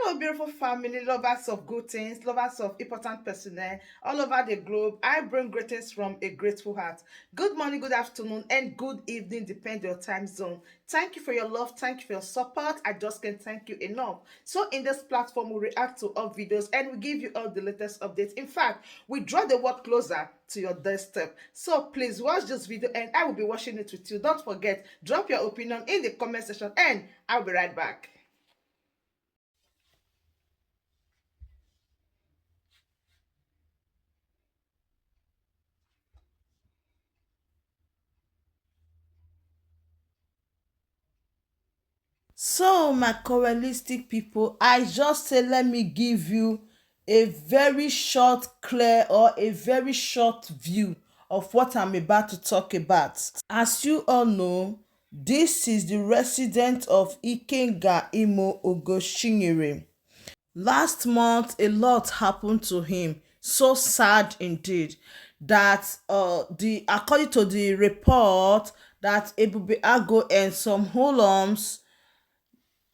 Hello, beautiful family, lovers of good things, lovers of important personnel all over the globe. I bring greetings from a grateful heart. Good morning, good afternoon, and good evening, depending on your time zone. Thank you for your love. Thank you for your support. I just can't thank you enough. So, in this platform, we react to all videos and we give you all the latest updates. In fact, we draw the world closer to your doorstep. So, please watch this video and I will be watching it with you. Don't forget, drop your opinion in the comment section and I'll be right back. So, my coralistic people, I just say let me give you a very short, clear, or a very short view of what I'm about to talk about. As you all know, this is the resident of Ikenga Imo Ogoshinyere. Last month, a lot happened to him. So sad indeed that the according to the report that Ebubu and some hoodlums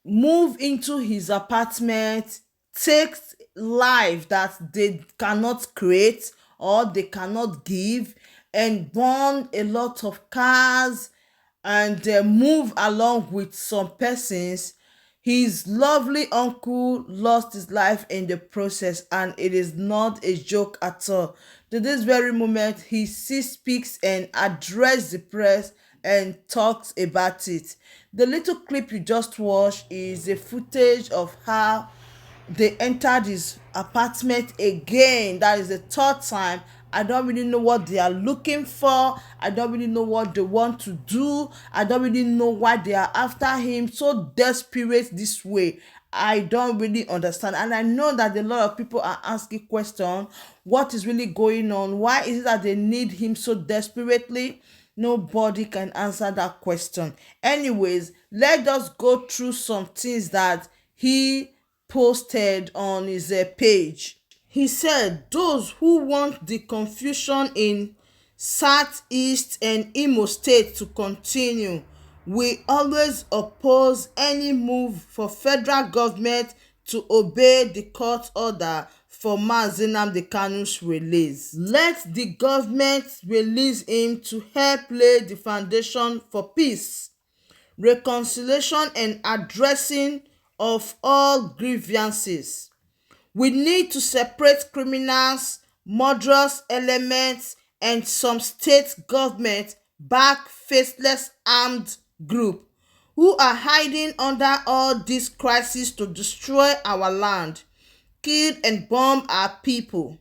move into his apartment, take life that they cannot create or they cannot give, and burn a lot of cars and move along with some persons. His lovely uncle lost his life in the process, and it is not a joke at all. To this very moment, he still speaks and addresses the press and talks about it. The little clip you just watched is a footage of how they entered his apartment again. That is the third time. I don't really know what they are looking for. I don't really know what they want to do. I don't really know why they are after him so desperate this way. I don't really understand. And I know that a lot of people are asking questions. What is really going on? Why is it that they need him so desperately? Nobody can answer that question. Anyways, let us go through some things that he posted on his page. He said those who want the confusion in Southeast and Imo State to continue will always oppose any move for federal government to obey the court order for Mazi Nnamdi Kanu's release. Let the government release him to help lay the foundation for peace, reconciliation, and addressing of all grievances. We need to separate criminals, murderous elements, and some state government back faceless armed group who are hiding under all these crises to destroy our land, kill and bomb our people.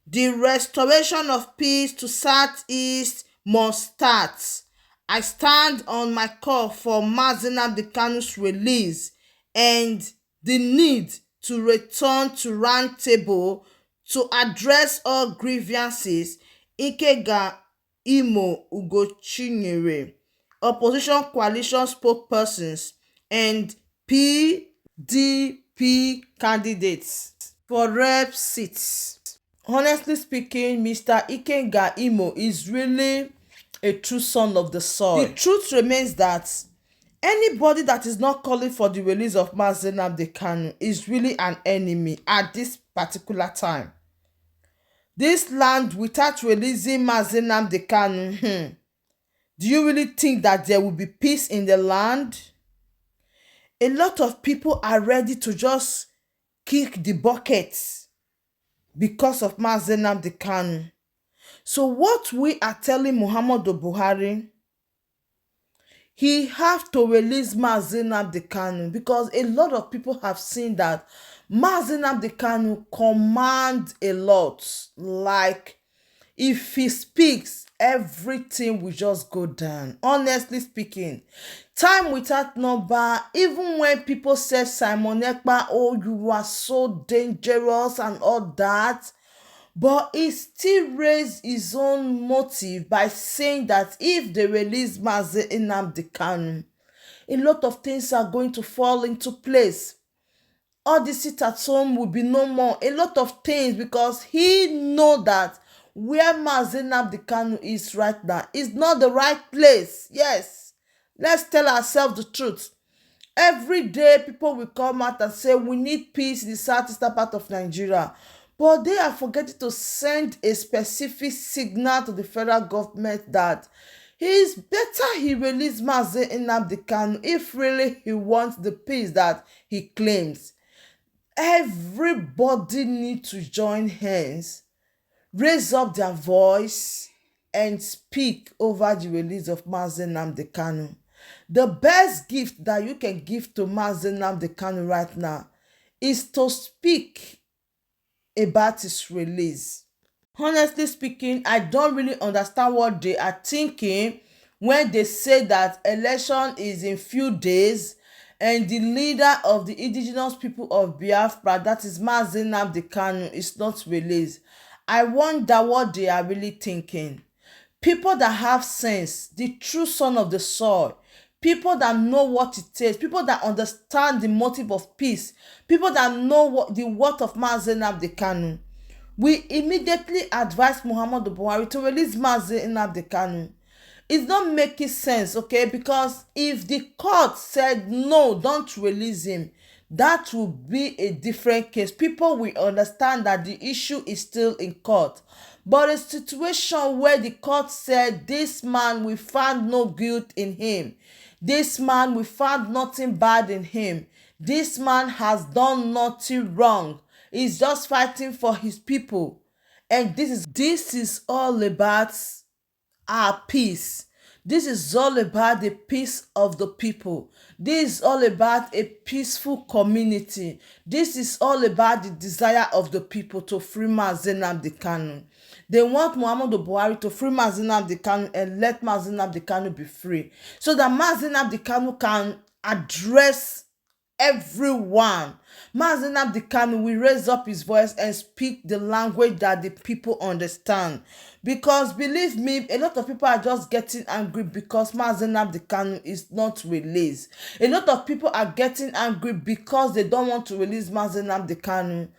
The restoration of peace to Southeast must start. I stand on my call for Mazi Nnamdi Kanu's release and the need to return to round table to address all grievances. Ikenga Imo Ugochinyere, opposition coalition spokespersons, and PDP candidates for rep seats. Honestly speaking, Mr. Ikenga Imo is really a true son of the soil. The truth remains that anybody that is not calling for the release of Mazi Nnamdi Kanu is really an enemy at this particular time. This land without releasing Mazi Nnamdi Kanu, do you really think that there will be peace in the land? A lot of people are ready to just kick the bucket because of Mazi Nnamdi Kanu. So what we are telling Muhammadu Buhari, he have to release Mazi Nnamdi Kanu because a lot of people have seen that Mazi Nnamdi Kanu command a lot. Like, if he speaks, everything will just go down. Honestly speaking, time without number, even when people say Simon Ekpa, oh, you are so dangerous and all that, but he still raised his own motive by saying that if they release Mazi Nnamdi Kanu, a lot of things are going to fall into place. All the sit at home will be no more. A lot of things, because he know that where Mazi Nnamdi Kanu is right now is not the right place. Yes, let's tell ourselves the truth. Every day, people will come out and say we need peace in the southeastern part of Nigeria. But they are forgetting to send a specific signal to the federal government that it's better he release Mazi Nnamdi Kanu if really he wants the peace that he claims. Everybody need to join hands, raise up their voice, and speak over the release of Mazi Nnamdi Kanu. The best gift that you can give to Mazi Nnamdi Kanu right now is to speak about his release. Honestly speaking, I don't really understand what they are thinking when they say that election is in few days and the leader of the indigenous people of Biafra, that is Mazi Nnamdi Kanu, is not released. I wonder what they are really thinking. People that have sense, the true son of the soil, people that know what it takes, people that understand the motive of peace, people that know what the worth of Mazi Nnamdi Kanu, we immediately advise Muhammadu Buhari to release Mazi Nnamdi Kanu. It's not making sense, okay? Because if the court said no, don't release him, that will be a different case. People will understand that the issue is still in court. But a situation where the court said this man, we found no guilt in him, this man, we found nothing bad in him, this man has done nothing wrong, he's just fighting for his people, and this is all about our peace. This is all about the peace of the people. This is all about a peaceful community. This is all about the desire of the people to free Mazi Nnamdi Kanu. They want Muhammadu Buhari to free Mazi Nnamdi Kanu and let Mazi Nnamdi Kanu be free, so that Mazi Nnamdi Kanu can address everyone. Mazi Nnamdi Kanu will raise up his voice and speak the language that the people understand. Because believe me, a lot of people are just getting angry because Mazi Nnamdi Kanu is not released. A lot of people are getting angry because they don't want to release Mazi Nnamdi Kanu,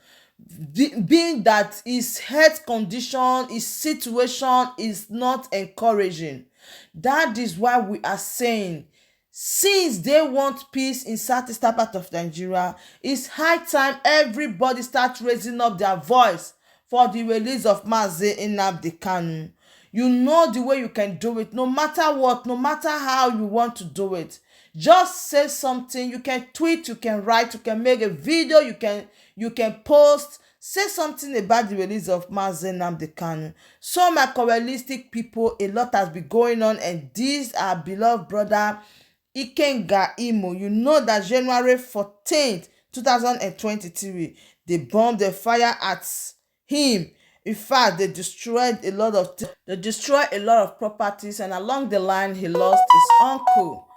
being that his health condition, his situation is not encouraging. That is why we are saying, since they want peace in southeastern part of Nigeria, it's high time everybody start raising up their voice for the release of Mazi Nnamdi Kanu. You know the way you can do it, no matter what, no matter how you want to do it. Just say something. You can tweet, you can write, you can make a video, you can post. Say something about the release of Mazi Nnamdi Kanu. So my Correalistic people, a lot has been going on, and these are beloved brother Ikenga Imo. You know that January 14th, 2023, they bombed the fire at him. In fact, they destroyed a lot of properties, and along the line, he lost his uncle.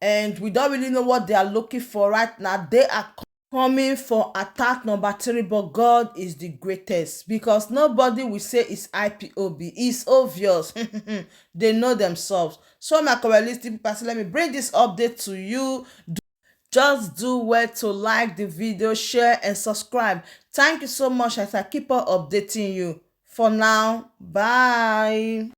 And we don't really know what they are looking for right now. They are coming for attack number 3, but God is the greatest, because nobody will say it's IPOB. It's obvious. They know themselves. So my Correalistic people, let me bring this update to you. Just do well to like the video, share, and subscribe. Thank you so much as I keep on updating you. For now, bye.